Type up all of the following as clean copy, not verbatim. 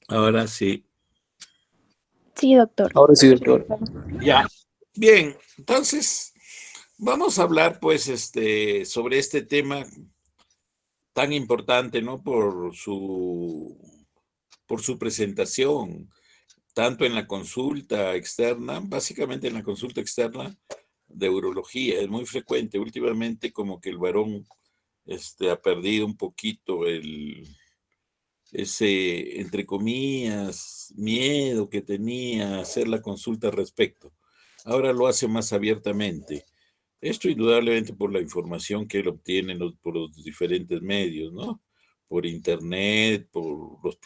Ahora sí. Sí, doctor. Ahora sí, doctor. Ya. Bien, entonces vamos a hablar pues sobre este tema tan importante, ¿no? Por su presentación, tanto en la consulta externa, básicamente en la consulta externa de urología. Es muy frecuente últimamente como que el varón ha perdido un poquito ese, entre comillas, miedo que tenía a hacer la consulta al respecto. Ahora lo hace más abiertamente. Esto indudablemente por la información que él obtiene por los diferentes medios, ¿no? Por internet, por los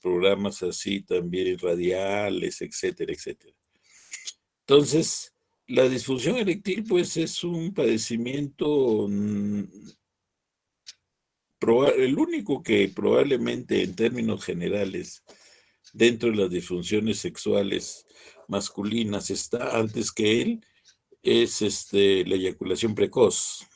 programas así también radiales, etcétera, etcétera. Entonces, la disfunción eréctil, pues, es un padecimiento, el único que probablemente en términos generales, dentro de las disfunciones sexuales masculinas, está antes que él, es la eyaculación precoz.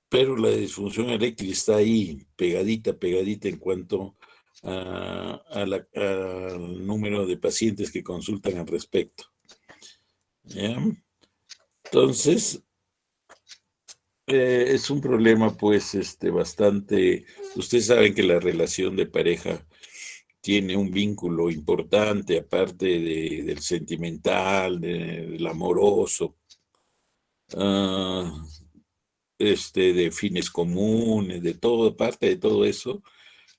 Pero la disfunción eréctil está ahí, pegadita, pegadita en cuanto al número de pacientes que consultan al respecto. ¿Ya? Entonces, es un problema, pues, bastante. Ustedes saben que la relación de pareja tiene un vínculo importante, aparte del sentimental, del amoroso, ah, de fines comunes, de todo, parte de todo eso,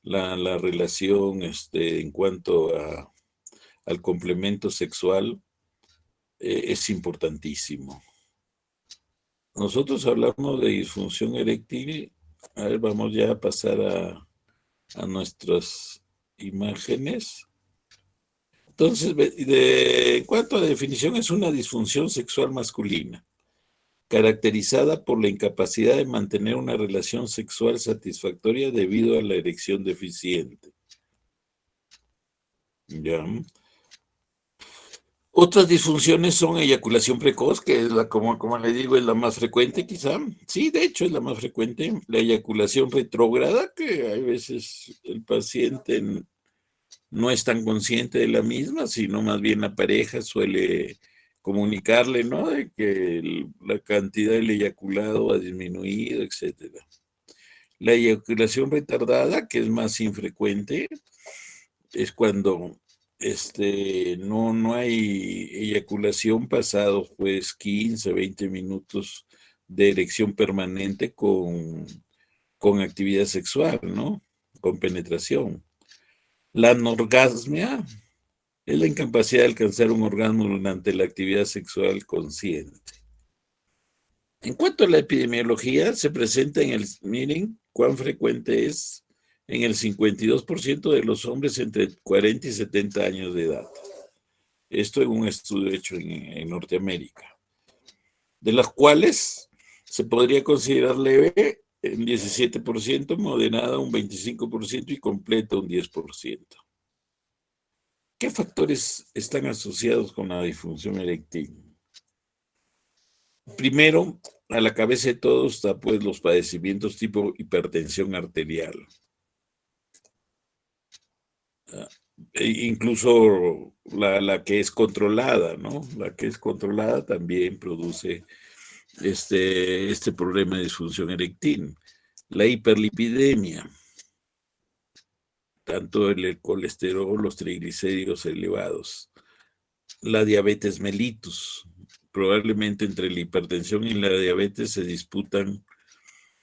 la relación, en cuanto al complemento sexual, es importantísimo. Nosotros hablamos de disfunción eréctil. A ver, vamos ya a pasar a nuestras imágenes. Entonces, en cuanto a definición, es una disfunción sexual masculina, caracterizada por la incapacidad de mantener una relación sexual satisfactoria debido a la erección deficiente. ¿Ya? Otras disfunciones son eyaculación precoz, que es como le digo, es la más frecuente quizá. Sí, de hecho es la más frecuente. La eyaculación retrógrada, que a veces el paciente no es tan consciente de la misma, sino más bien la pareja suele comunicarle, ¿no? De que la cantidad del eyaculado ha disminuido, etcétera. La eyaculación retardada, que es más infrecuente, es cuando no hay eyaculación pasados pues 15, 20 minutos de erección permanente con actividad sexual, ¿no? Con penetración. La anorgasmia es la incapacidad de alcanzar un orgasmo durante la actividad sexual consciente. En cuanto a la epidemiología, se presenta miren cuán frecuente es en el 52% de los hombres entre 40 y 70 años de edad. Esto en un estudio hecho en Norteamérica, de las cuales se podría considerar leve un 17%, moderada un 25% y completa un 10%. ¿Qué factores están asociados con la disfunción eréctil? Primero, a la cabeza de todos está pues los padecimientos tipo hipertensión arterial. Incluso la que es controlada, ¿no? La que es controlada también produce este problema de disfunción eréctil. La hiperlipidemia, tanto el colesterol, los triglicéridos elevados. La diabetes mellitus. Probablemente entre la hipertensión y la diabetes se disputan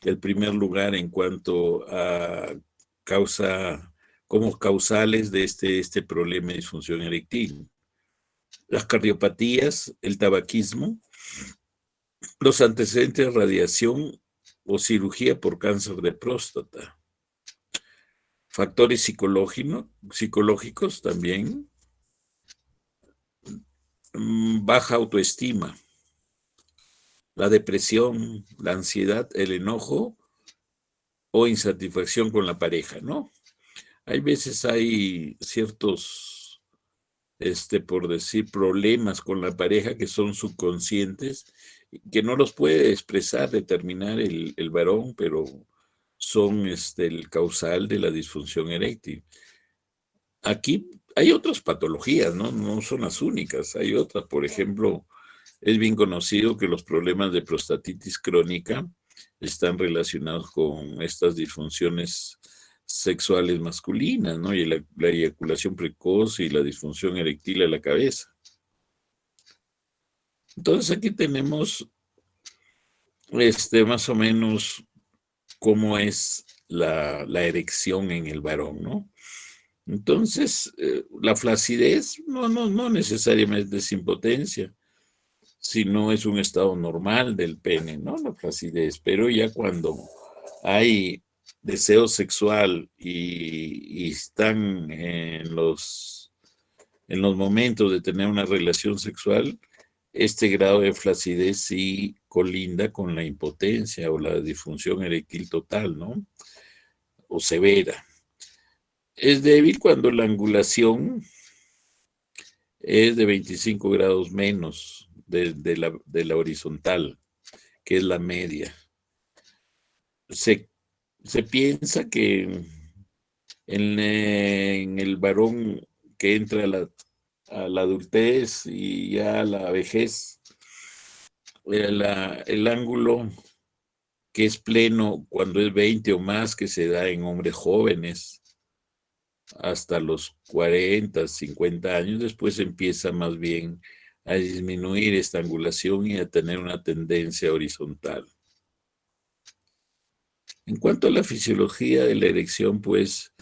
el primer lugar en cuanto a como causales de este problema de disfunción eréctil. Las cardiopatías, el tabaquismo, los antecedentes de radiación o cirugía por cáncer de próstata. Factores psicológicos también. Baja autoestima, la depresión, la ansiedad, el enojo o insatisfacción con la pareja, ¿no? Hay veces hay ciertos, por decir, problemas con la pareja que son subconscientes, que no los puede expresar, determinar el varón, pero son el causal de la disfunción eréctil. Aquí hay otras patologías, ¿no? No son las únicas. Hay otras, por ejemplo, es bien conocido que los problemas de prostatitis crónica están relacionados con estas disfunciones sexuales masculinas, ¿no? Y la eyaculación precoz y la disfunción eréctil de la cabeza. Entonces aquí tenemos más o menos cómo es la erección en el varón, ¿no? Entonces, la flacidez no necesariamente es impotencia, sino es un estado normal del pene, ¿no? La flacidez, pero ya cuando hay deseo sexual y están en los momentos de tener una relación sexual, este grado de flacidez sí colinda con la impotencia o la disfunción eréctil total, ¿no? O severa. Es débil cuando la angulación es de 25 grados menos de la horizontal, que es la media. Se piensa que en el varón que entra a la adultez y ya a la vejez, el ángulo que es pleno cuando es 20 o más, que se da en hombres jóvenes hasta los 40, 50 años, después empieza más bien a disminuir esta angulación y a tener una tendencia horizontal. En cuanto a la fisiología de la erección, pues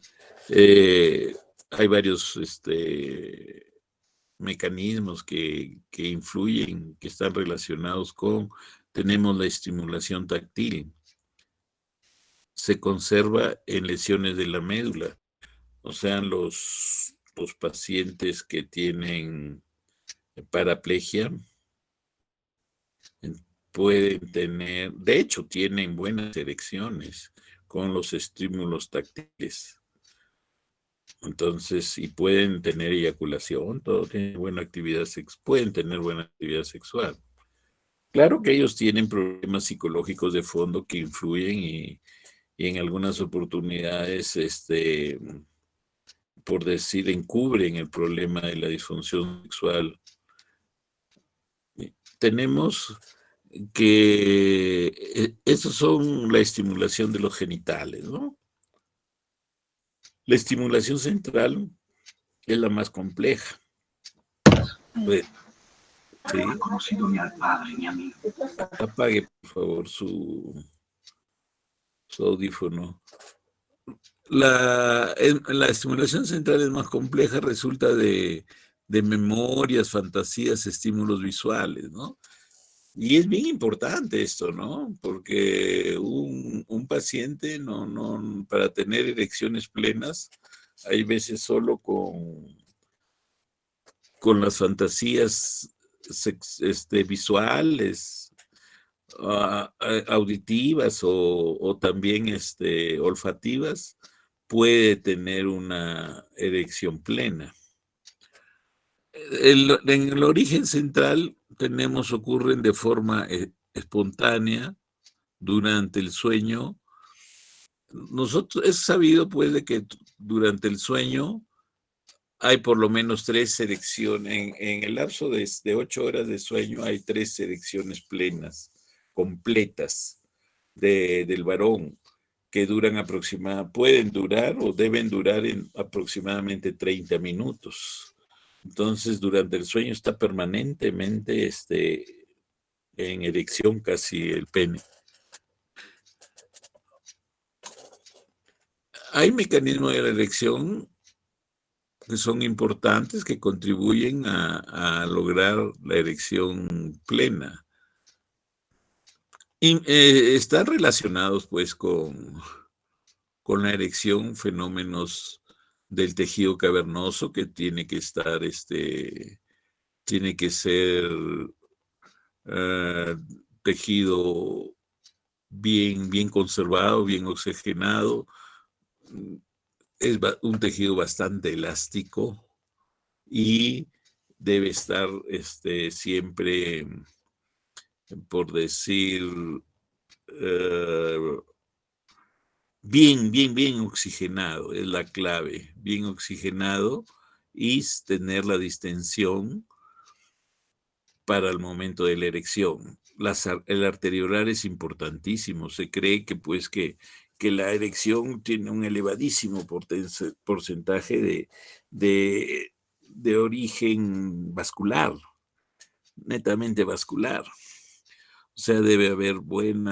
hay varios mecanismos que influyen, que están relacionados tenemos la estimulación táctil, se conserva en lesiones de la médula, o sea, los pacientes que tienen paraplegia pueden tener, de hecho, tienen buenas erecciones con los estímulos táctiles. Entonces, y pueden tener eyaculación, todo tiene buena actividad pueden tener buena actividad sexual. Claro que ellos tienen problemas psicológicos de fondo que influyen y en algunas oportunidades, por decir, encubren el problema de la disfunción sexual. Tenemos que esos son la estimulación de los genitales, ¿no? La estimulación central es la más compleja. Pues, sí. Conocido ni al padre ni a mí. Apague, por favor, su audífono. La estimulación central es más compleja, resulta de memorias, fantasías, estímulos visuales, ¿no? Y es bien importante esto, ¿no? Porque un paciente para tener erecciones plenas, hay veces solo con las fantasías visuales, auditivas o también olfativas, puede tener una erección plena. En el origen central ocurren de forma espontánea durante el sueño. Es sabido pues de que durante el sueño hay por lo menos 3 erecciones. En el lapso de 8 horas de sueño hay 3 erecciones plenas, completas del varón, que pueden durar o deben durar en aproximadamente 30 minutos. Entonces, durante el sueño está permanentemente en erección casi el pene. Hay mecanismos de la erección que son importantes, que contribuyen a lograr la erección plena. Y están relacionados pues con la erección fenómenos del tejido cavernoso que tiene que estar, tiene que ser tejido bien conservado, bien oxigenado. Es un tejido bastante elástico y debe estar siempre, por decir, bien oxigenado, es la clave, bien oxigenado y tener la distensión para el momento de la erección. El arteriolar es importantísimo. Se cree que, pues, que la erección tiene un elevadísimo porcentaje de origen vascular, netamente vascular. O sea, debe haber buen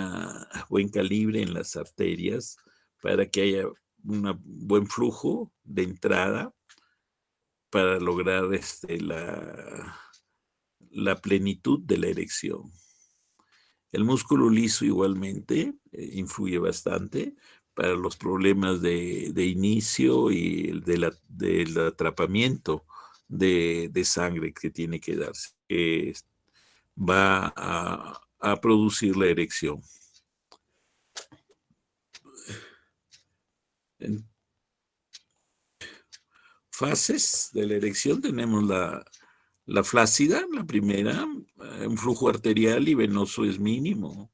calibre en las arterias para que haya un buen flujo de entrada para lograr la plenitud de la erección. El músculo liso igualmente influye bastante para los problemas de inicio y del atrapamiento de sangre que tiene que darse, que va a producir la erección. En fases de la erección tenemos la flácida, la primera, un flujo arterial y venoso es mínimo.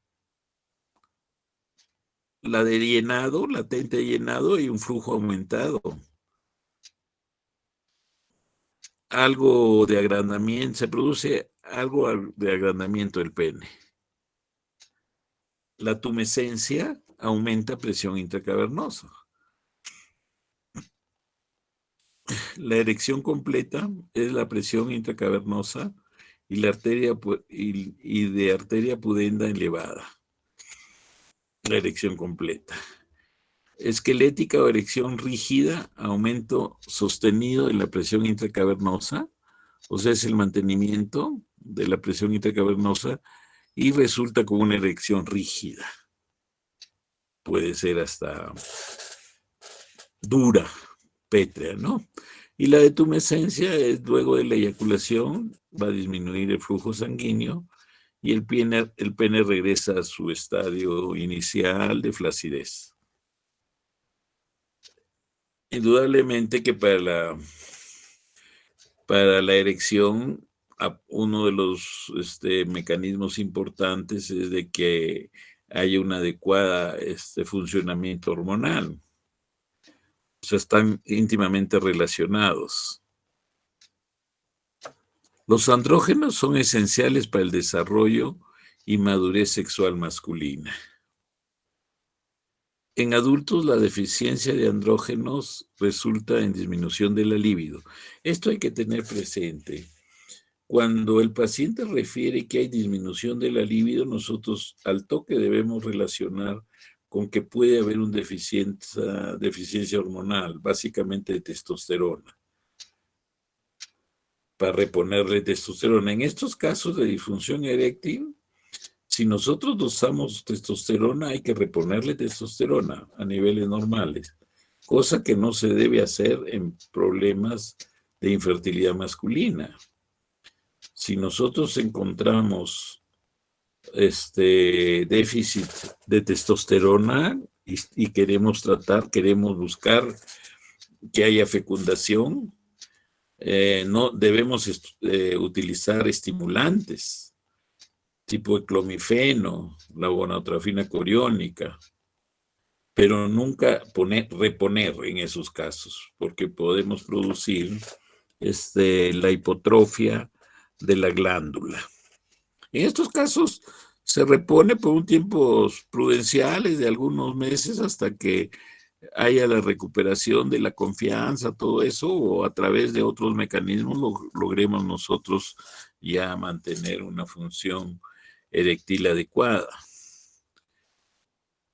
La de llenado, latente llenado y un flujo aumentado. Algo de agrandamiento, se produce algo de agrandamiento del pene. La tumescencia aumenta presión intracavernosa. La erección completa es la presión intracavernosa y la arteria y de arteria pudenda elevada. La erección completa. Esquelética o erección rígida, aumento sostenido de la presión intracavernosa, o sea, es el mantenimiento de la presión intracavernosa y resulta como una erección rígida. Puede ser hasta dura, pétrea, ¿no? Y la detumescencia es luego de la eyaculación, va a disminuir el flujo sanguíneo y el pene regresa a su estadio inicial de flacidez. Indudablemente que para la erección, uno de los mecanismos importantes es de que haya un adecuado funcionamiento hormonal. O sea, están íntimamente relacionados. Los andrógenos son esenciales para el desarrollo y madurez sexual masculina. En adultos, la deficiencia de andrógenos resulta en disminución de la libido. Esto hay que tener presente. Cuando el paciente refiere que hay disminución de la libido, nosotros al toque debemos relacionar con que puede haber una deficiencia hormonal, básicamente de testosterona, para reponerle testosterona. En estos casos de disfunción eréctil, si nosotros dosamos testosterona, hay que reponerle testosterona a niveles normales, cosa que no se debe hacer en problemas de infertilidad masculina. Si nosotros encontramos déficit de testosterona y queremos buscar que haya fecundación, no debemos utilizar estimulantes tipo clomifeno, la gonadotrofina coriónica, pero nunca reponer en esos casos, porque podemos producir la hipotrofia de la glándula. En estos casos se repone por un tiempo prudenciales de algunos meses hasta que haya la recuperación de la confianza, todo eso, o a través de otros mecanismos logremos nosotros ya mantener una función eréctil adecuada.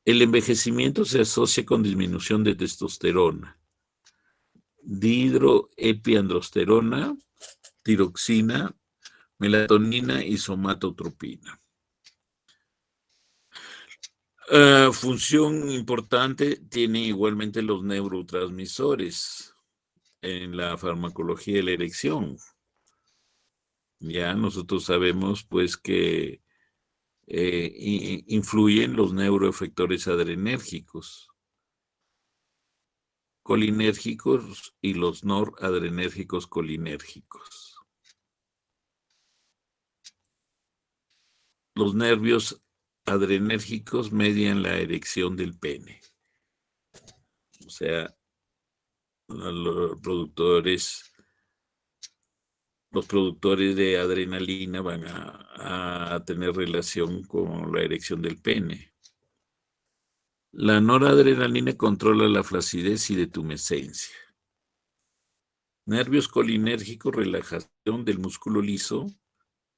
El envejecimiento se asocia con disminución de testosterona, dihidroepiandrosterona, tiroxina, melatonina y somatotropina. Función importante tienen igualmente los neurotransmisores en la farmacología de la erección. Ya nosotros sabemos pues que influyen los neuroefectores adrenérgicos, colinérgicos y los noradrenérgicos colinérgicos. Los nervios adrenérgicos median la erección del pene. O sea, los productores de adrenalina van a tener relación con la erección del pene. La noradrenalina controla la flacidez y detumescencia. Nervios colinérgicos, relajación del músculo liso,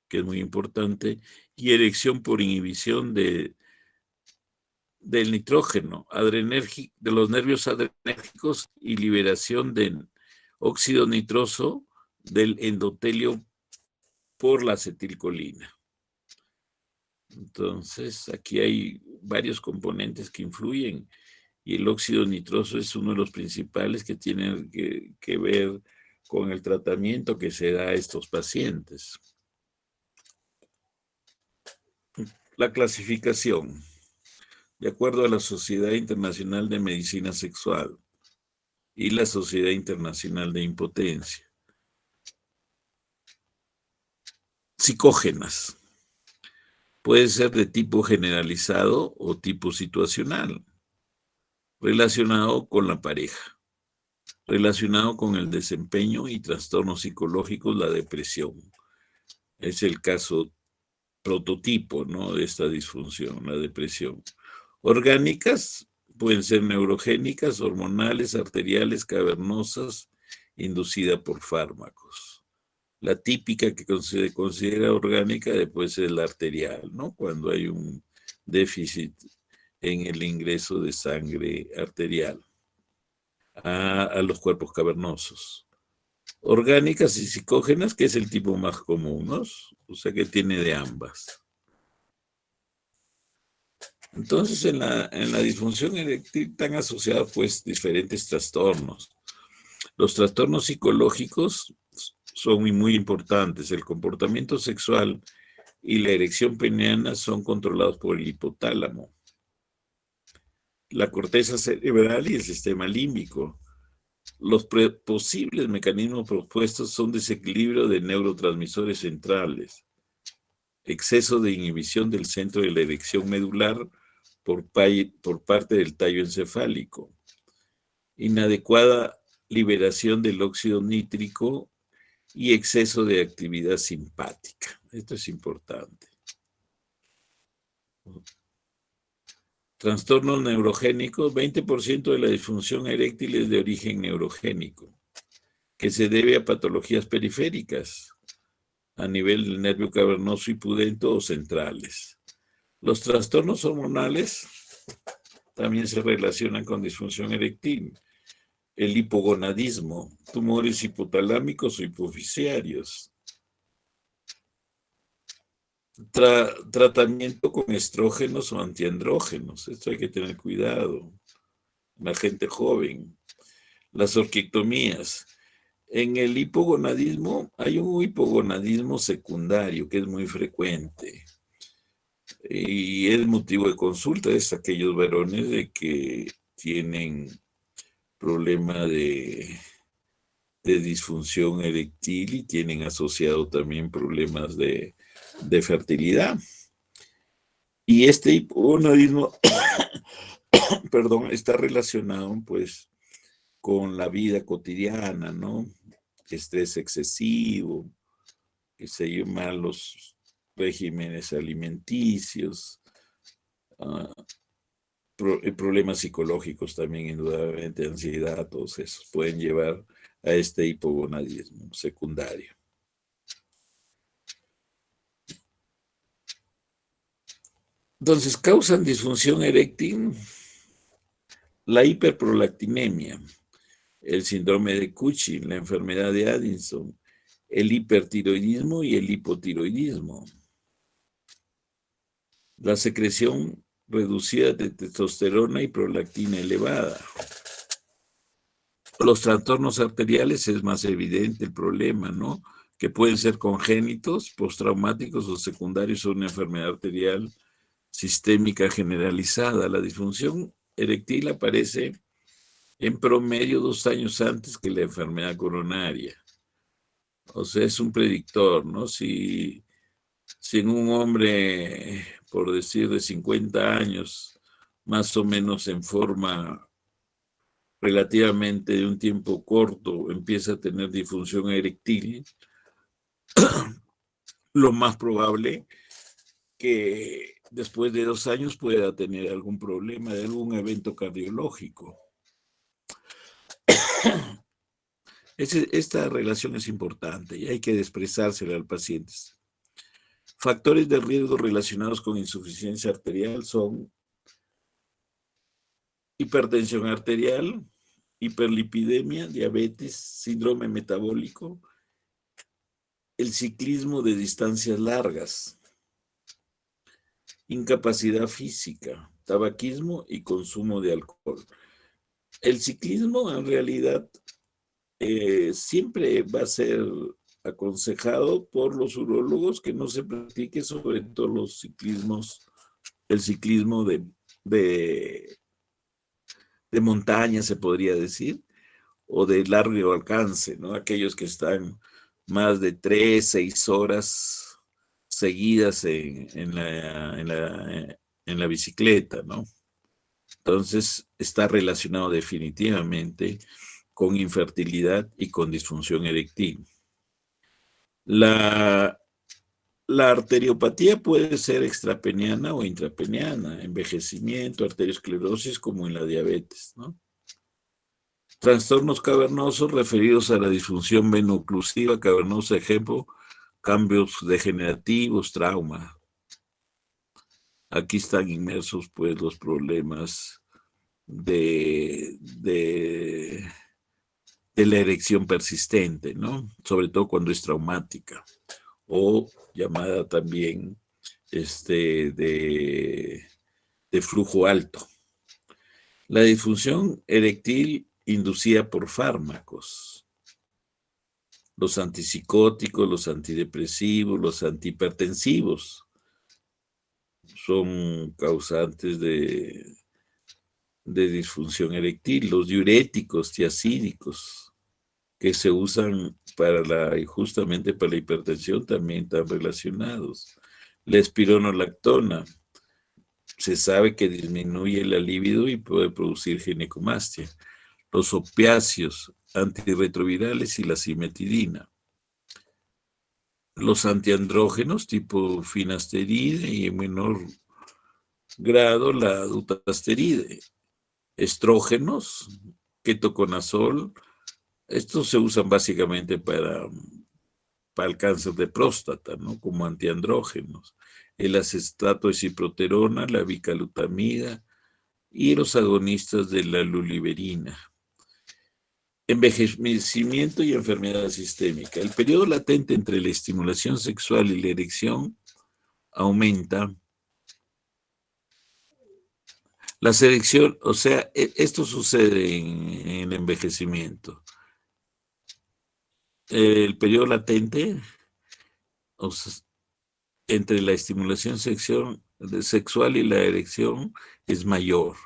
que es muy importante, y erección por inhibición del nitrógeno, de los nervios adrenérgicos y liberación de óxido nitroso del endotelio por la acetilcolina. Entonces, aquí hay varios componentes que influyen y el óxido nitroso es uno de los principales que tienen que ver con el tratamiento que se da a estos pacientes. La clasificación, de acuerdo a la Sociedad Internacional de Medicina Sexual y la Sociedad Internacional de Impotencia. Psicógenas. Puede ser de tipo generalizado o tipo situacional, relacionado con la pareja, relacionado con el desempeño y trastornos psicológicos, la depresión. Es el caso prototipo, ¿no?, de esta disfunción, la depresión. Orgánicas pueden ser neurogénicas, hormonales, arteriales, cavernosas, inducida por fármacos. La típica que se considera orgánica después es la arterial, ¿no?, cuando hay un déficit en el ingreso de sangre arterial a los cuerpos cavernosos. Orgánicas y psicógenas, que es el tipo más común, ¿no? O sea que tiene de ambas. Entonces, en la disfunción eréctil están asociados pues diferentes trastornos. Los trastornos psicológicos son muy importantes. El comportamiento sexual y la erección peniana son controlados por el hipotálamo, la corteza cerebral y el sistema límbico. Los posibles mecanismos propuestos son desequilibrio de neurotransmisores centrales, exceso de inhibición del centro de la erección medular por parte del tallo encefálico, inadecuada liberación del óxido nítrico y exceso de actividad simpática. Esto es importante. Trastornos neurogénicos, 20% de la disfunción eréctil es de origen neurogénico, que se debe a patologías periféricas, a nivel del nervio cavernoso y pudendo o centrales. Los trastornos hormonales también se relacionan con disfunción eréctil. El hipogonadismo, tumores hipotalámicos o hipofisiarios. Tratamiento con estrógenos o antiandrógenos. Esto hay que tener cuidado. La gente joven. Las orquiectomías. En el hipogonadismo hay un hipogonadismo secundario que es muy frecuente y es motivo de consulta. Es aquellos varones de que tienen problema de disfunción eréctil y tienen asociado también problemas de fertilidad. Y este hipogonadismo, perdón, está relacionado pues con la vida cotidiana, ¿no? Estrés excesivo, que se llaman malos regímenes alimenticios, problemas psicológicos también, indudablemente, ansiedad, todos esos pueden llevar a este hipogonadismo secundario. Entonces, causan disfunción eréctil la hiperprolactinemia, el síndrome de Cushing, la enfermedad de Addison, el hipertiroidismo y el hipotiroidismo. La secreción reducida de testosterona y prolactina elevada. Los trastornos arteriales es más evidente el problema, ¿no?, que pueden ser congénitos, postraumáticos o secundarios a una enfermedad arterial sistémica generalizada. La disfunción eréctil aparece en promedio 2 años antes que la enfermedad coronaria. O sea, es un predictor, ¿no? Si en un hombre, por decir, de 50 años, más o menos en forma relativamente de un tiempo corto empieza a tener disfunción eréctil, lo más probable que después de 2 años pueda tener algún problema de algún evento cardiológico. Esta relación es importante y hay que expresársela al paciente. Factores de riesgo relacionados con insuficiencia arterial son hipertensión arterial, hiperlipidemia, diabetes, síndrome metabólico, el ciclismo de distancias largas, incapacidad física, tabaquismo y consumo de alcohol. El ciclismo en realidad siempre va a ser aconsejado por los urólogos que no se practique, sobre todo el ciclismo de montaña, se podría decir, o de largo alcance, ¿no? Aquellos que están más de 3, 6 horas seguidas en la bicicleta, ¿no? Entonces, está relacionado definitivamente con infertilidad y con disfunción eréctil. La arteriopatía puede ser extrapeniana o intrapeniana, envejecimiento, arteriosclerosis, como en la diabetes, ¿no? Trastornos cavernosos referidos a la disfunción veno-oclusiva cavernosa, ejemplo, cambios degenerativos, trauma. Aquí están inmersos, pues, los problemas de la erección persistente, ¿no? Sobre todo cuando es traumática, o llamada también de flujo alto. La disfunción eréctil inducida por fármacos, los antipsicóticos, los antidepresivos, los antihipertensivos, son causantes de disfunción eréctil. Los diuréticos, tiacídicos, que se usan justamente para la hipertensión, también están relacionados. La espironolactona, se sabe que disminuye la libido y puede producir ginecomastia. Los opiáceos, antirretrovirales y la cimetidina. Los antiandrógenos tipo finasteride y en menor grado la dutasteride. Estrógenos, ketoconazol, estos se usan básicamente para el cáncer de próstata, ¿no? Como antiandrógenos. El acetato de ciproterona, la bicalutamida y los agonistas de la luliverina. Envejecimiento y enfermedad sistémica. El periodo latente entre la estimulación sexual y la erección aumenta. La selección, o sea, esto sucede en el envejecimiento. El periodo latente, o sea, entre la estimulación sexual y la erección es mayor.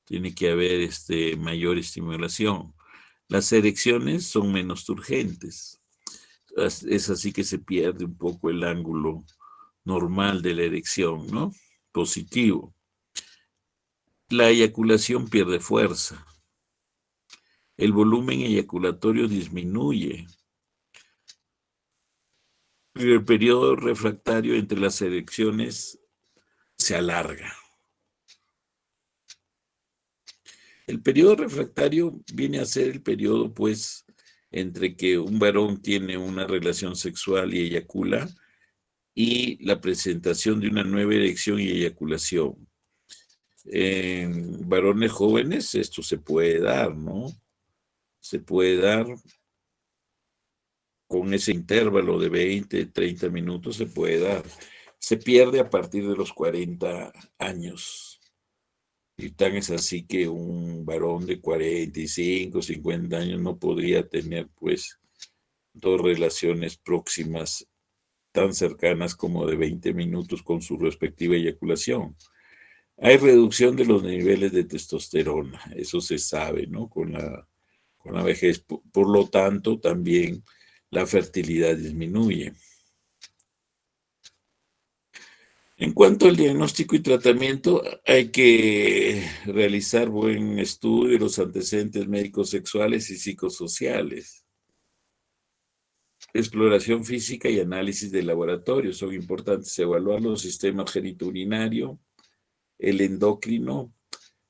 Tiene que haber mayor estimulación. Las erecciones son menos turgentes. Es así que se pierde un poco el ángulo normal de la erección, ¿no? Positivo. La eyaculación pierde fuerza. El volumen eyaculatorio disminuye. El periodo refractario entre las erecciones se alarga. El periodo refractario viene a ser el periodo, pues, entre que un varón tiene una relación sexual y eyacula y la presentación de una nueva erección y eyaculación. En varones jóvenes esto se puede dar, ¿no? Se puede dar con ese intervalo de 20, 30 minutos, se puede dar. Se pierde a partir de los 40 años. Y tan es así que un varón de 45, 50 años no podría tener, pues, 2 relaciones próximas tan cercanas como de 20 minutos con su respectiva eyaculación. Hay reducción de los niveles de testosterona, eso se sabe, ¿no? Con la vejez. Por lo tanto, también la fertilidad disminuye. En cuanto al diagnóstico y tratamiento, hay que realizar buen estudio de los antecedentes médicos sexuales y psicosociales. Exploración física y análisis de laboratorio son importantes. Evaluar los sistemas genitourinario, el endocrino,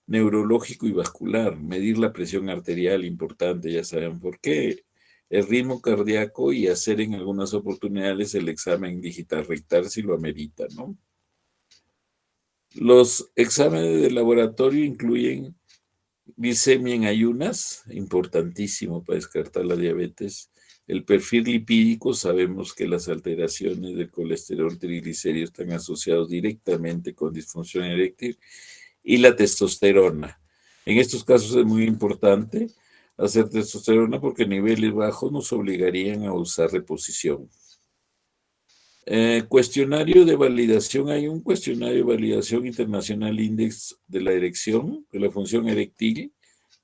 neurológico y vascular. Medir la presión arterial, importante, ya saben por qué. El ritmo cardíaco y hacer en algunas oportunidades el examen digital rectal si lo amerita, ¿no? Los exámenes de laboratorio incluyen glicemia en ayunas, importantísimo para descartar la diabetes. El perfil lipídico, sabemos que las alteraciones del colesterol triglicéridos están asociados directamente con disfunción eréctil. Y la testosterona. En estos casos es muy importante hacer testosterona porque niveles bajos nos obligarían a usar reposición. Cuestionario de validación. Hay un cuestionario de validación internacional índice de la erección, de la función eréctil,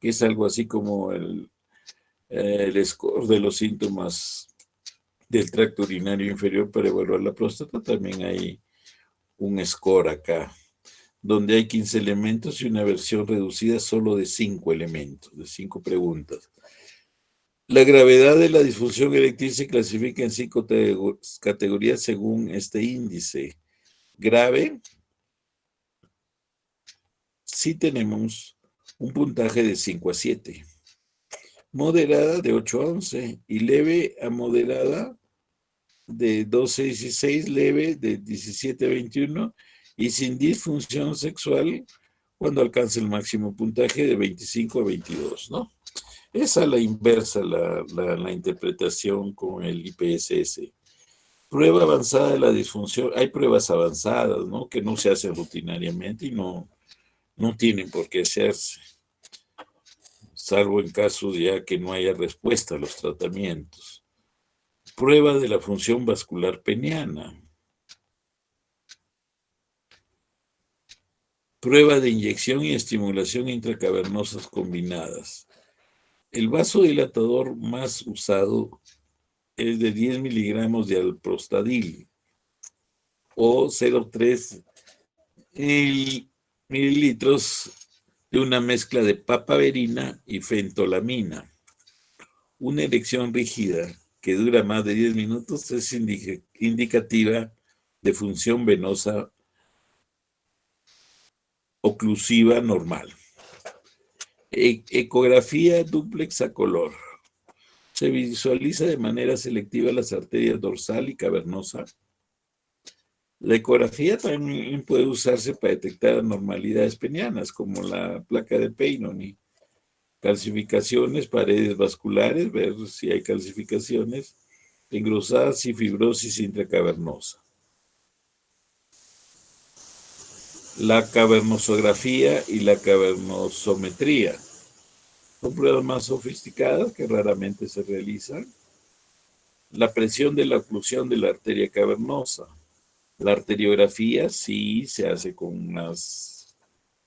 que es algo así como el score de los síntomas del tracto urinario inferior para evaluar la próstata. También hay un score acá, donde hay 15 elementos y una versión reducida solo de 5 elementos, de 5 preguntas. La gravedad de la disfunción eréctil se clasifica en 5 categorías según este índice. Grave, sí tenemos un puntaje de 5 a 7. Moderada de 8 a 11 y leve a moderada de 12 a 16, leve de 17 a 21 y sin disfunción sexual cuando alcance el máximo puntaje de 25 a 22, ¿no? Es a la inversa la interpretación con el IPSS. Prueba avanzada de la disfunción. Hay pruebas avanzadas, ¿no? Que no se hacen rutinariamente y no tienen por qué hacerse, salvo en casos ya que no haya respuesta a los tratamientos. Prueba de la función vascular peniana. Prueba de inyección y estimulación intracavernosas combinadas. El vasodilatador más usado es de 10 miligramos de alprostadil o 0,3 mililitros de una mezcla de papaverina y fentolamina. Una erección rígida que dura más de 10 minutos es indicativa de función venosa oclusiva normal. Ecografía dúplex a color. Se visualiza de manera selectiva las arterias dorsal y cavernosa. La ecografía también puede usarse para detectar anormalidades penianas, como la placa de Peyronie, calcificaciones, paredes vasculares, ver si hay calcificaciones, engrosadas y fibrosis intracavernosa. La cavernosografía y la cavernosometría son pruebas más sofisticadas que raramente se realizan. La presión de la oclusión de la arteria cavernosa. La arteriografía sí se hace con unas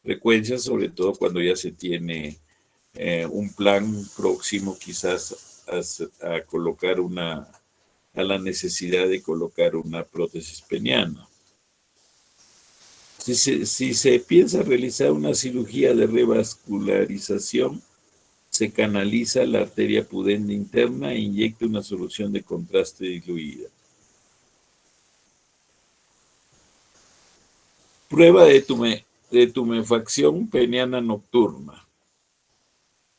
frecuencias, sobre todo cuando ya se tiene un plan próximo quizás a colocar a la necesidad de colocar una prótesis peniana. Si se piensa realizar una cirugía de revascularización, se canaliza la arteria pudenda interna e inyecta una solución de contraste diluida. Prueba de tumefacción peniana nocturna.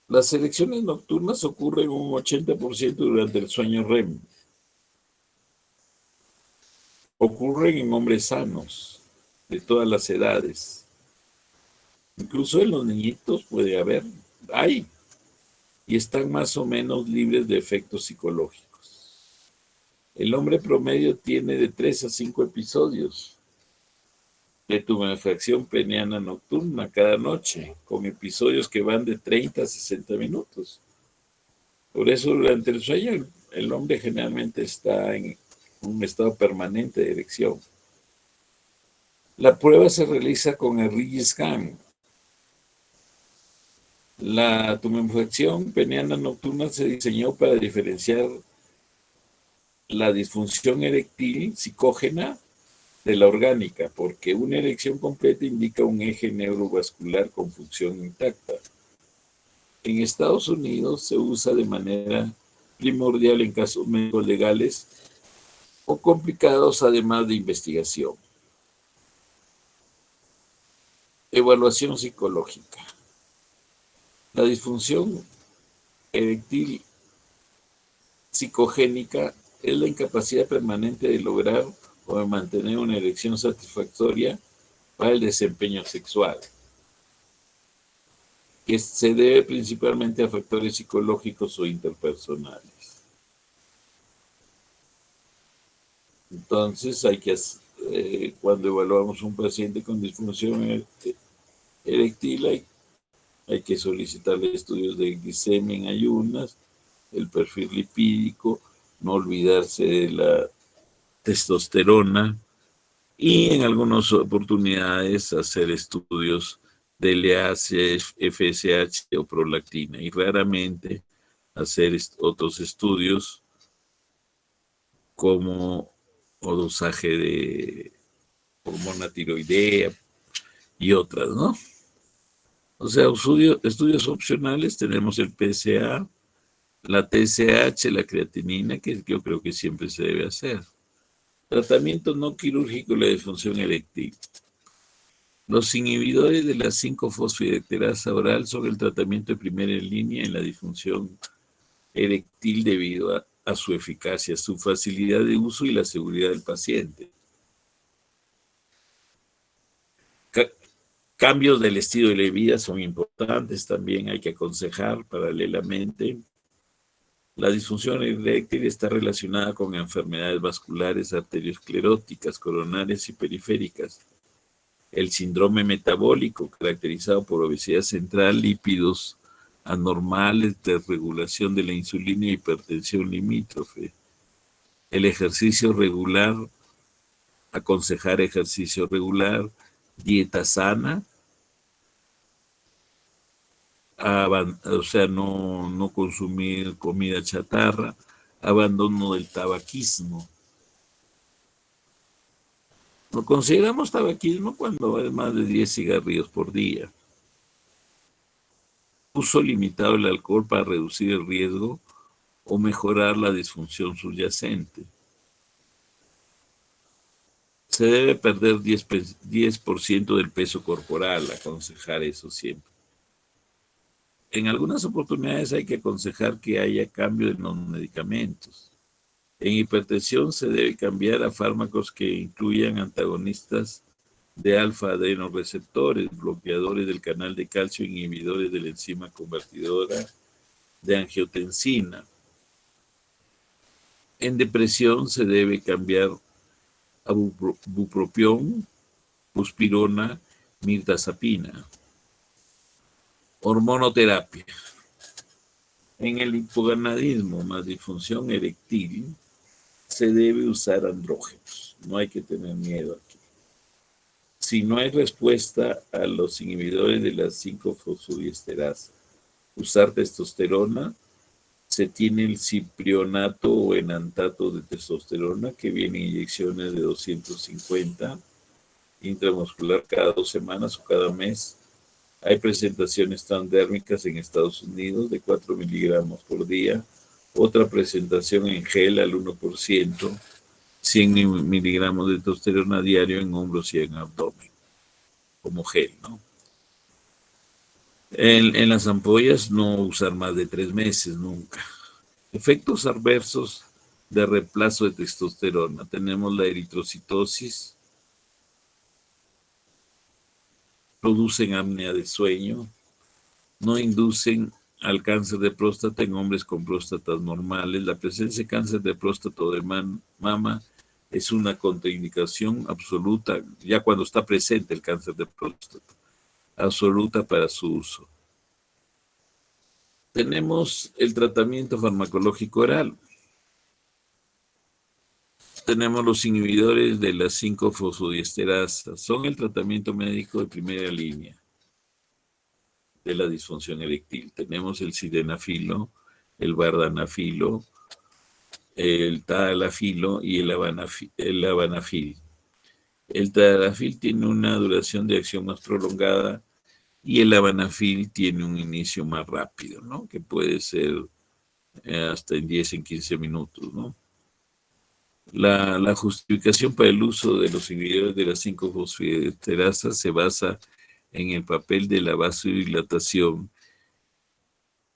Las erecciones nocturnas ocurren un 80% durante el sueño REM. Ocurren en hombres sanos, de todas las edades. Incluso en los niñitos puede haber, hay, y están más o menos libres de efectos psicológicos. El hombre promedio tiene de 3 a 5 episodios de tumefacción peniana nocturna cada noche, con episodios que van de 30 a 60 minutos. Por eso durante el sueño el hombre generalmente está en un estado permanente de erección. La prueba se realiza con el RIG-Scan. La tumefacción peniana nocturna se diseñó para diferenciar la disfunción eréctil psicógena de la orgánica, porque una erección completa indica un eje neurovascular con función intacta. En Estados Unidos se usa de manera primordial en casos médicos legales o complicados, además de investigación. Evaluación psicológica. La disfunción eréctil psicogénica es la incapacidad permanente de lograr o de mantener una erección satisfactoria para el desempeño sexual, que se debe principalmente a factores psicológicos o interpersonales. Entonces, cuando evaluamos un paciente con disfunción eréctil, hay que solicitarle estudios de glicemia en ayunas, el perfil lipídico, no olvidarse de la testosterona y en algunas oportunidades hacer estudios de LH, FSH o prolactina y raramente hacer otros estudios como dosaje de hormona tiroidea y otras, ¿no? O sea, estudios opcionales tenemos el PSA, la TSH, la creatinina, que yo creo que siempre se debe hacer. Tratamiento no quirúrgico de la disfunción eréctil. Los inhibidores de la 5-fosfodiesterasa oral son el tratamiento de primera línea en la disfunción eréctil debido a su eficacia, su facilidad de uso y la seguridad del paciente. Cambios del estilo de vida son importantes, también hay que aconsejar paralelamente. La disfunción eréctil está relacionada con enfermedades vasculares, arterioscleróticas, coronarias y periféricas. El síndrome metabólico, caracterizado por obesidad central, lípidos anormales, desregulación de la insulina y hipertensión limítrofe. El ejercicio regular, aconsejar ejercicio regular, dieta sana, o sea, no consumir comida chatarra, abandono del tabaquismo. No consideramos tabaquismo cuando es más de 10 cigarrillos por día. Uso limitado del alcohol para reducir el riesgo o mejorar la disfunción subyacente. Se debe perder 10% del peso corporal, aconsejar eso siempre. En algunas oportunidades hay que aconsejar que haya cambio en los medicamentos. En hipertensión se debe cambiar a fármacos que incluyan antagonistas de alfa-adrenoreceptores, bloqueadores del canal de calcio, inhibidores de la enzima convertidora de angiotensina. En depresión se debe cambiar a bupropión, buspirona, mirtazapina. Hormonoterapia. En el hipogonadismo más disfunción eréctil se debe usar andrógenos. No hay que tener miedo aquí. Si no hay respuesta a los inhibidores de la 5-fosfodiesterasa, usar testosterona, se tiene el ciprionato o enantato de testosterona que viene en inyecciones de 250 intramuscular cada 2 semanas o cada mes. Hay presentaciones transdérmicas en Estados Unidos de 4 miligramos por día, otra presentación en gel al 1%, 100 miligramos de testosterona diario en hombros y en abdomen, como gel, ¿no? En las ampollas no usar más de 3 meses nunca. Efectos adversos de reemplazo de testosterona. Tenemos la eritrocitosis, producen apnea de sueño, no inducen al cáncer de próstata en hombres con próstatas normales. La presencia de cáncer de próstata o de mama es una contraindicación absoluta, ya cuando está presente el cáncer de próstata, absoluta para su uso. Tenemos el tratamiento farmacológico oral. Tenemos los inhibidores de la 5-fosfodiesterasa. Son el tratamiento médico de primera línea de la disfunción eréctil. Tenemos el sildenafilo, el vardanafilo, el tadalafilo y el avanafil. El tadalafil tiene una duración de acción más prolongada y el avanafil tiene un inicio más rápido, ¿no? Que puede ser hasta en 10, en 15 minutos, ¿no? La justificación para el uso de los inhibidores de las 5-fosfodiesterasa se basa en el papel de la vasodilatación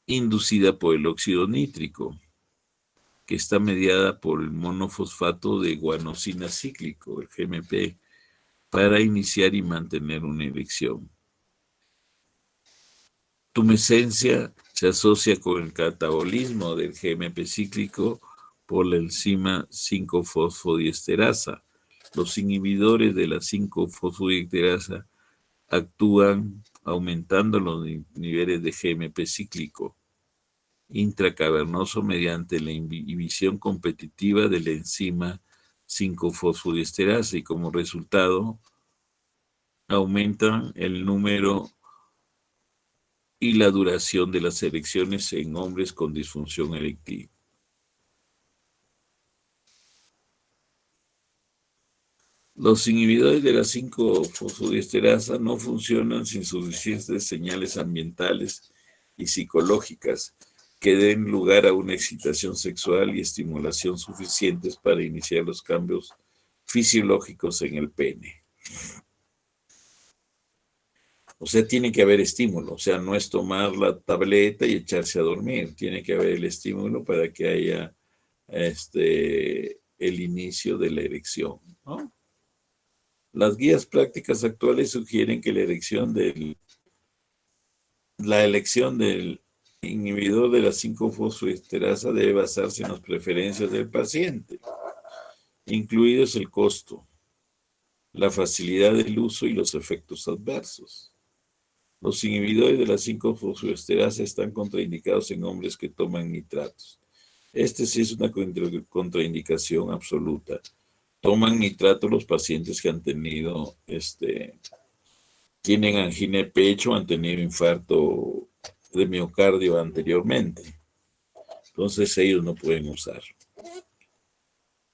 inducida por el óxido nítrico, que está mediada por el monofosfato de guanosina cíclico, el GMP, para iniciar y mantener una erección. Tumescencia se asocia con el catabolismo del GMP cíclico por la enzima 5-fosfodiesterasa. Los inhibidores de la 5-fosfodiesterasa actúan aumentando los niveles de GMP cíclico intracavernoso mediante la inhibición competitiva de la enzima 5-fosfodiesterasa y como resultado aumentan el número y la duración de las erecciones en hombres con disfunción eréctil. Los inhibidores de la 5-fosfodiesterasa no funcionan sin suficientes señales ambientales y psicológicas que den lugar a una excitación sexual y estimulación suficientes para iniciar los cambios fisiológicos en el pene. O sea, tiene que haber estímulo, o sea, no es tomar la tableta y echarse a dormir, tiene que haber el estímulo para que haya el inicio de la erección, ¿no? Las guías prácticas actuales sugieren que la elección del inhibidor de la 5-fosfodiesterasa debe basarse en las preferencias del paciente, incluidos el costo, la facilidad del uso y los efectos adversos. Los inhibidores de la 5-fosfodiesterasa están contraindicados en hombres que toman nitratos. Sí es una contraindicación absoluta. Toman nitrato los pacientes que han tenido, tienen angina de pecho, han tenido infarto de miocardio anteriormente. Entonces ellos no pueden usar.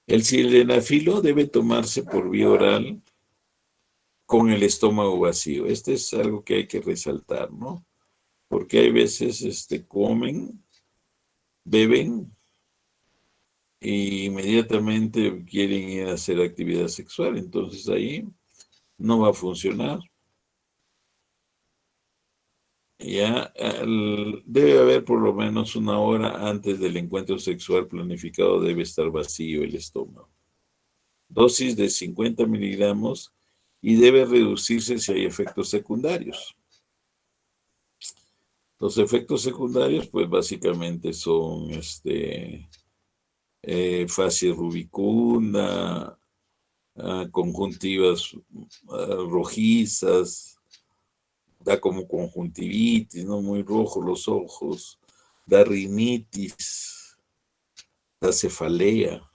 El sildenafilo debe tomarse por vía oral con el estómago vacío. Es algo que hay que resaltar, ¿no? Porque hay veces comen, beben y inmediatamente quieren ir a hacer actividad sexual. Entonces ahí no va a funcionar. Ya debe haber por lo menos una hora antes del encuentro sexual planificado, debe estar vacío el estómago. Dosis de 50 miligramos y debe reducirse si hay efectos secundarios. Los efectos secundarios, pues básicamente son facies rubicunda, conjuntivas rojizas, da como conjuntivitis, ¿no? Muy rojos los ojos, da rinitis, da cefalea,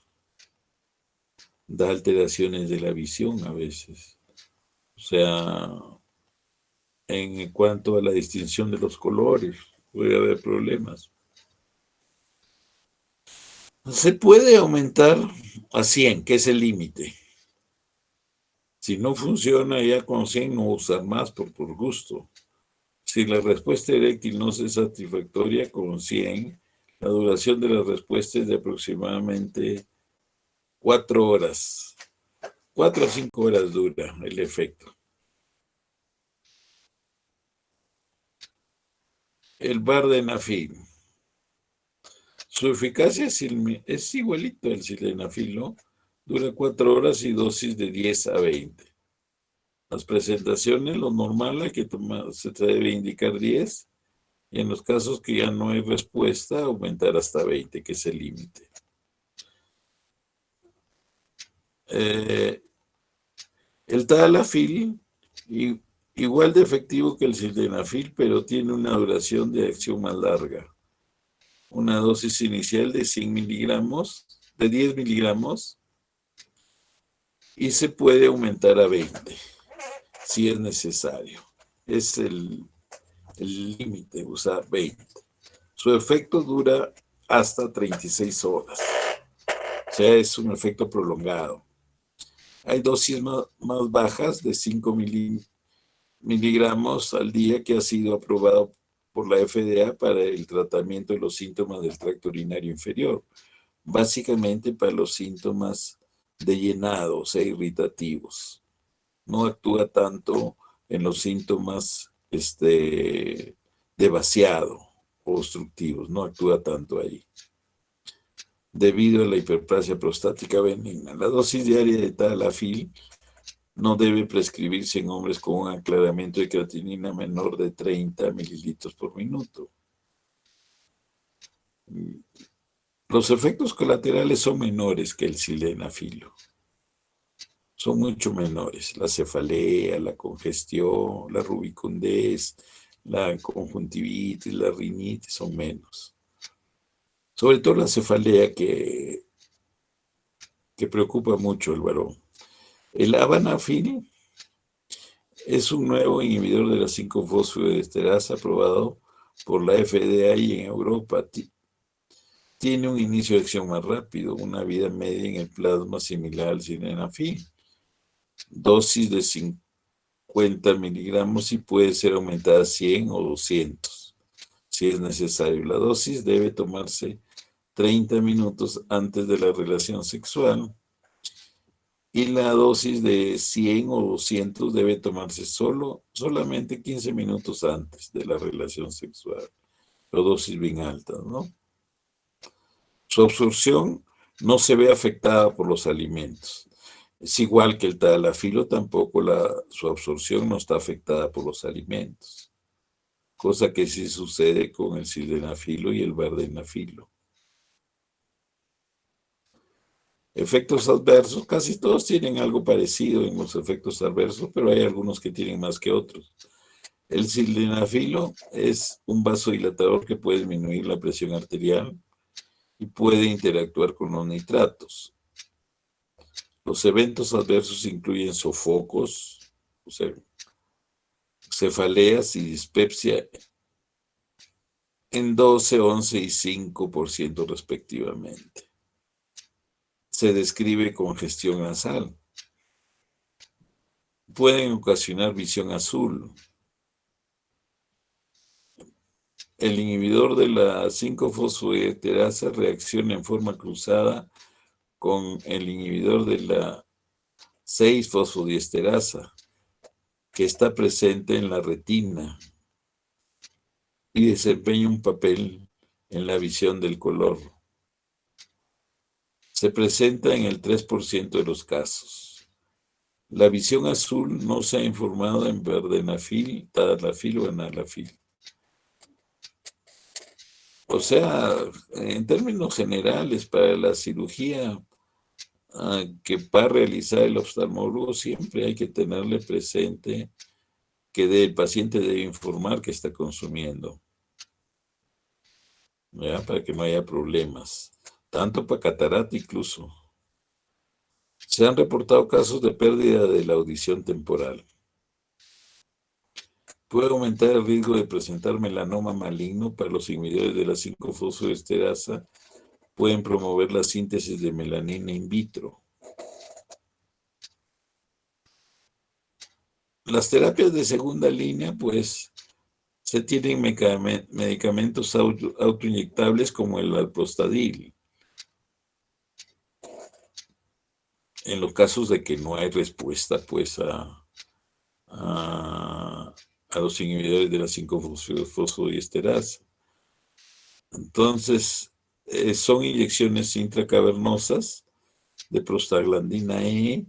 da alteraciones de la visión a veces. O sea, en cuanto a la distinción de los colores, puede haber problemas. Se puede aumentar a 100, que es el límite. Si no funciona ya con 100, no usar más por gusto. Si la respuesta eréctil no es satisfactoria con 100, la duración de la respuesta es de aproximadamente 4 horas. 4 a 5 horas dura el efecto. El vardenafil. Su eficacia es igualito al sildenafil, ¿no? Dura 4 horas y dosis de 10 a 20. Las presentaciones, lo normal hay que tomar, se debe indicar 10. Y en los casos que ya no hay respuesta, aumentar hasta 20, que es el límite. El tadalafil, igual de efectivo que el sildenafil, pero tiene una duración de acción más larga. Una dosis inicial de 100 miligramos, de 10 miligramos, y se puede aumentar a 20, si es necesario. Es el límite, usar 20. Su efecto dura hasta 36 horas. O sea, es un efecto prolongado. Hay dosis más bajas de 5 miligramos al día que ha sido aprobado por la FDA para el tratamiento de los síntomas del tracto urinario inferior, básicamente para los síntomas de llenados e irritativos. No actúa tanto en los síntomas de vaciado o obstructivos, no actúa tanto ahí. Debido a la hiperplasia prostática benigna, la dosis diaria de tadalafil no debe prescribirse en hombres con un aclaramiento de creatinina menor de 30 mililitros por minuto. Los efectos colaterales son menores que el sildenafilo. Son mucho menores. La cefalea, la congestión, la rubicundez, la conjuntivitis, la rinitis son menos. Sobre todo la cefalea que preocupa mucho al varón. El avanafil es un nuevo inhibidor de la 5-fosfodiesterasa aprobado por la FDA y en Europa. Tiene un inicio de acción más rápido, una vida media en el plasma similar al sildenafil. Dosis de 50 miligramos y puede ser aumentada a 100 o 200 si es necesario. La dosis debe tomarse 30 minutos antes de la relación sexual y la dosis de 100 o 200 debe tomarse solamente 15 minutos antes de la relación sexual. O dosis bien altas, ¿no? Su absorción no se ve afectada por los alimentos. Es igual que el tadalafilo, tampoco su absorción no está afectada por los alimentos, cosa que sí sucede con el sildenafilo y el vardenafilo. Efectos adversos, casi todos tienen algo parecido en los efectos adversos, pero hay algunos que tienen más que otros. El sildenafilo es un vasodilatador que puede disminuir la presión arterial y puede interactuar con los nitratos. Los eventos adversos incluyen sofocos, o sea, cefaleas y dispepsia en 12, 11 y 5% respectivamente. Se describe congestión nasal. Pueden ocasionar visión azul. El inhibidor de la 5-fosfodiesterasa reacciona en forma cruzada con el inhibidor de la 6-fosfodiesterasa, que está presente en la retina y desempeña un papel en la visión del color. Se presenta en el 3% de los casos. La visión azul no se ha informado en vardenafil, tadalafil o enalafil. O sea, en términos generales, para la cirugía que va a realizar el oftalmólogo, siempre hay que tenerle presente que el paciente debe informar que está consumiendo, ¿ya? Para que no haya problemas, tanto para catarata incluso. Se han reportado casos de pérdida de la audición temporal. Puede aumentar el riesgo de presentar melanoma maligno para los inhibidores de la 5-fosfodiesterasa. Pueden promover la síntesis de melanina in vitro. Las terapias de segunda línea, pues, se tienen medicamentos autoinyectables como el alprostadil. En los casos de que no hay respuesta, pues, a los inhibidores de la 5-fosfodiesterasa. Entonces, son inyecciones intracavernosas de prostaglandina E,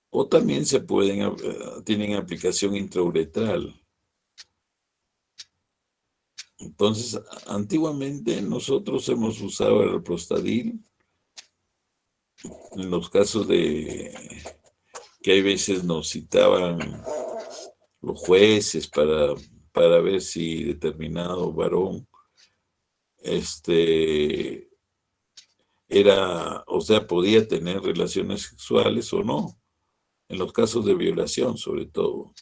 o también tienen aplicación intrauretral. Entonces, antiguamente nosotros hemos usado el alprostadil en los casos de que hay veces nos citaban los jueces para ver si determinado varón podía tener relaciones sexuales o no, en los casos de violación sobre todo.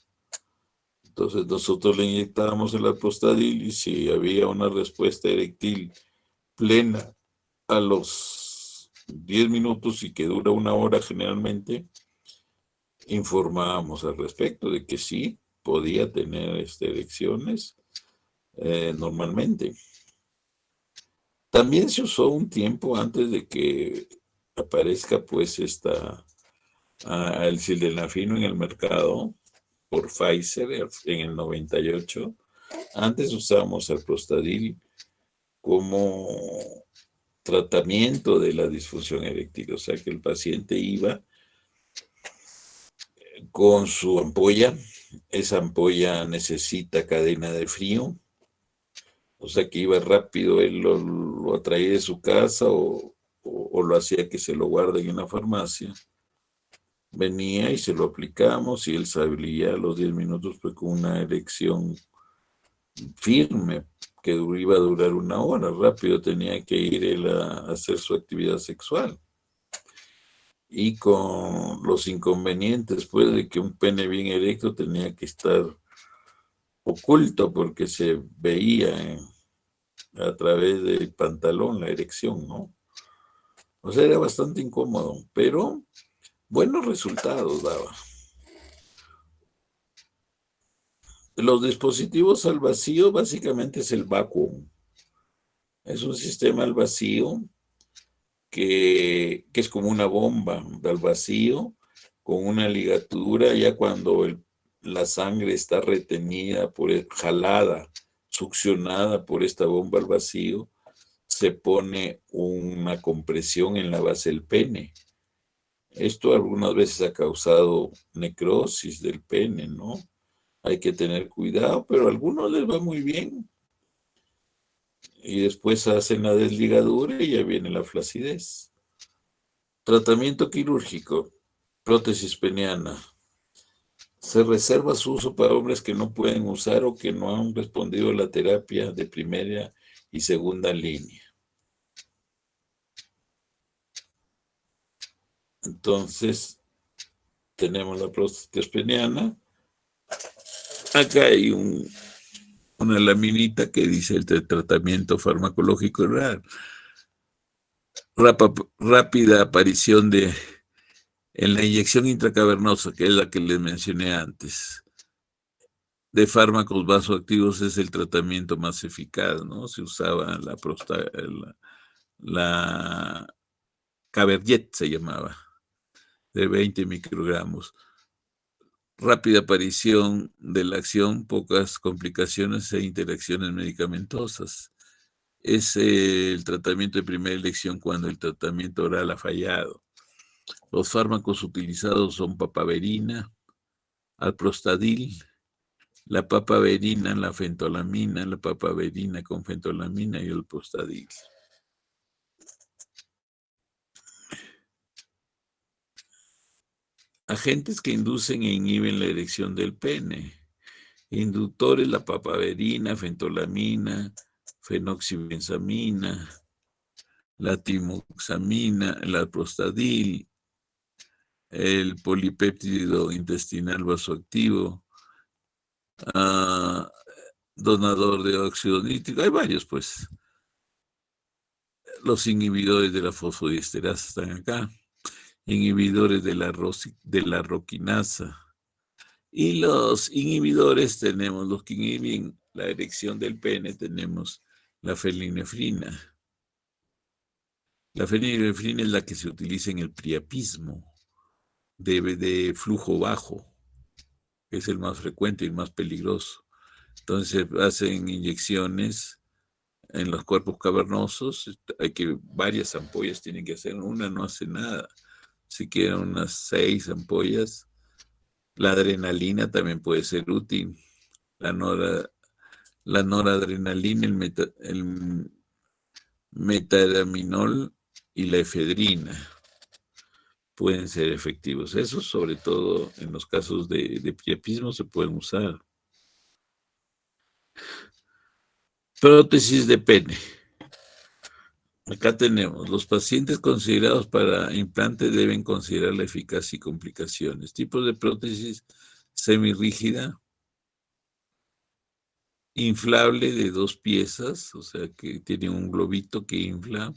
Entonces nosotros le inyectábamos el alprostadil y si había una respuesta eréctil plena a los 10 minutos y que dura 1 hora generalmente, informábamos al respecto de que sí podía tener erecciones normalmente. También se usó un tiempo antes de que aparezca pues el sildenafil en el mercado por Pfizer en el 98. Antes usábamos el Prostadil como tratamiento de la disfunción eréctil, o sea que el paciente iba con su ampolla, esa ampolla necesita cadena de frío, o sea que iba rápido, él lo traía de su casa o lo hacía que se lo guarden en la farmacia. Venía y se lo aplicamos y él salía a los 10 minutos pues, con una erección firme que iba a durar 1 hora. Rápido tenía que ir él a hacer su actividad sexual. Y con los inconvenientes, pues, de que un pene bien erecto tenía que estar oculto porque se veía a través del pantalón la erección, ¿no? O sea, era bastante incómodo, pero buenos resultados daba. Los dispositivos al vacío básicamente es el vacuum. Es un sistema al vacío que es como una bomba al vacío con una ligatura ya cuando la sangre está retenida, jalada, succionada por esta bomba al vacío, se pone una compresión en la base del pene. Esto algunas veces ha causado necrosis del pene, ¿no? Hay que tener cuidado, pero a algunos les va muy bien. Y después hacen la desligadura y ya viene la flacidez. Tratamiento quirúrgico, prótesis peniana. Se reserva su uso para hombres que no pueden usar o que no han respondido a la terapia de primera y segunda línea. Entonces, tenemos la prótesis peniana. Acá hay una laminita que dice el tratamiento farmacológico real. Rápida aparición en la inyección intracavernosa, que es la que les mencioné antes, de fármacos vasoactivos es el tratamiento más eficaz, ¿no? Se usaba la Caberjet, se llamaba, de 20 microgramos. Rápida aparición de la acción, pocas complicaciones e interacciones medicamentosas. Es el tratamiento de primera elección cuando el tratamiento oral ha fallado. Los fármacos utilizados son papaverina, alprostadil, la papaverina, la fentolamina, la papaverina con fentolamina y el alprostadil. Agentes que inducen e inhiben la erección del pene. Inductores, la papaverina, fentolamina, fenoxibenzamina, la timoxamina, el alprostadil, el polipéptido intestinal vasoactivo, donador de óxido nítrico, hay varios pues. Los inhibidores de la fosfodiesterasa están acá, inhibidores de la roquinasa. Y los inhibidores tenemos, los que inhiben la erección del pene, tenemos la felinefrina. La felinefrina es la que se utiliza en el priapismo de flujo bajo, que es el más frecuente y el más peligroso. Entonces hacen inyecciones en los cuerpos cavernosos, varias ampollas tienen que hacer, una no hace nada, si quieren unas 6 ampollas. La adrenalina también puede ser útil, la noradrenalina, el metadaminol y la efedrina pueden ser efectivos. Eso sobre todo en los casos de priapismo se pueden usar. Prótesis de pene. Acá tenemos, los pacientes considerados para implante deben considerar la eficacia y complicaciones. Tipos de prótesis: semirrígida, inflable de 2 piezas, o sea que tiene un globito que infla,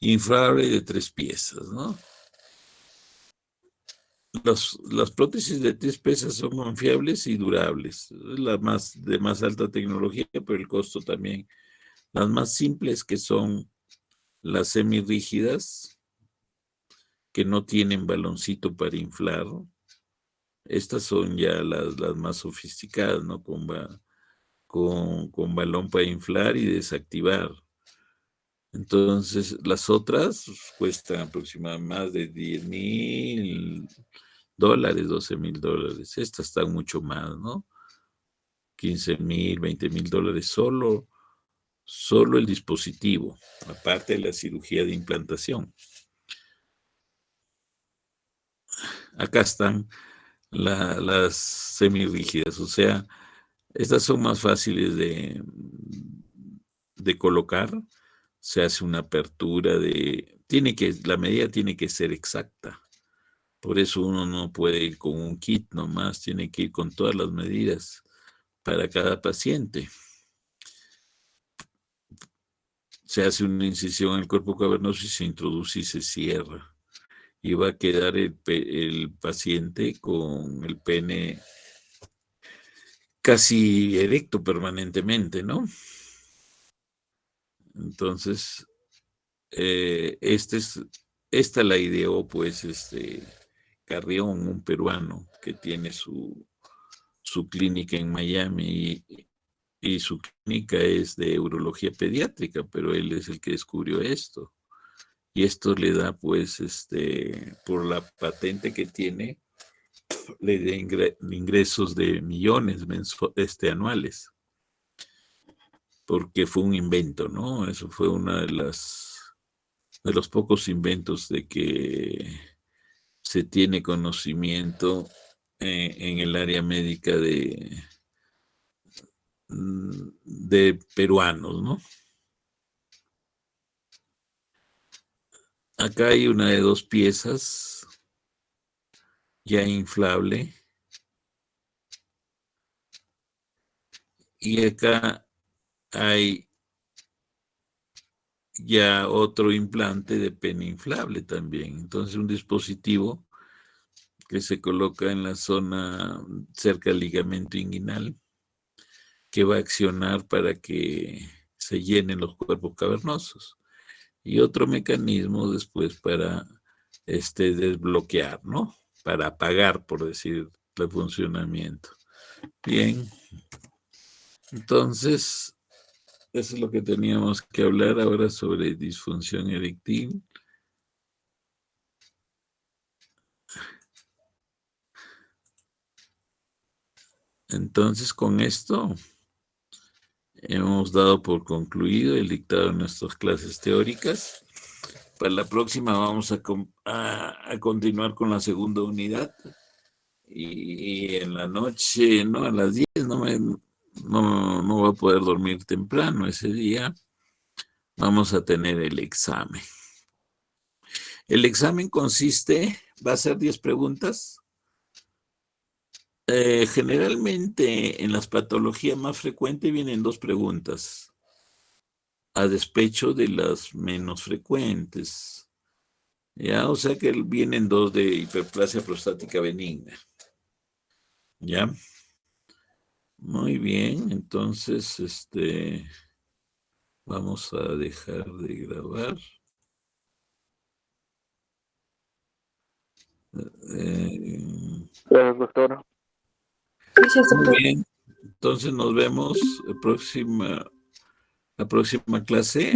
inflable de 3 piezas, ¿no? las prótesis de test pesas son confiables y durables. Es la de más alta tecnología, pero el costo también. Las más simples, que son las semirrígidas, que no tienen baloncito para inflar. Estas son ya las más sofisticadas, ¿no? Con balón para inflar y desactivar. Entonces, las otras cuestan aproximadamente más de $10,000, $12,000. Estas están mucho más, ¿no? $15,000, $20,000 solo el dispositivo, aparte de la cirugía de implantación. Acá están las semirrígidas, o sea, estas son más fáciles de colocar. Se hace una apertura la medida tiene que ser exacta. Por eso uno no puede ir con un kit nomás, tiene que ir con todas las medidas para cada paciente. Se hace una incisión en el cuerpo cavernoso y se introduce y se cierra. Y va a quedar el paciente con el pene casi erecto permanentemente, ¿no? Entonces, esta la ideó, pues, Carrión, un peruano que tiene su clínica en Miami y su clínica es de urología pediátrica, pero él es el que descubrió esto. Y esto le da, pues, por la patente que tiene, le da ingresos de millones anuales, porque fue un invento, ¿no? Eso fue una de los pocos inventos de que se tiene conocimiento en el área médica de peruanos, ¿no? Acá hay una de 2 piezas ya inflable y acá hay ya otro implante de pene inflable también. Entonces, un dispositivo que se coloca en la zona cerca del ligamento inguinal, que va a accionar para que se llenen los cuerpos cavernosos. Y otro mecanismo después para desbloquear, ¿no? Para apagar, por decir, el funcionamiento. Bien. Entonces, eso es lo que teníamos que hablar ahora sobre disfunción eréctil. Entonces, con esto hemos dado por concluido el dictado de nuestras clases teóricas. Para la próxima vamos a continuar con la segunda unidad. Y en la noche, no, a las 10 no voy a poder dormir temprano ese día. Vamos a tener el examen. El examen va a ser 10 preguntas. Generalmente en las patologías más frecuentes vienen 2 preguntas, a despecho de las menos frecuentes. ¿Ya? O sea que vienen 2 de hiperplasia prostática benigna. ¿Ya? Muy bien, entonces, vamos a dejar de grabar. Gracias, doctor. Gracias, Muy doctor. bien, entonces nos vemos la próxima clase.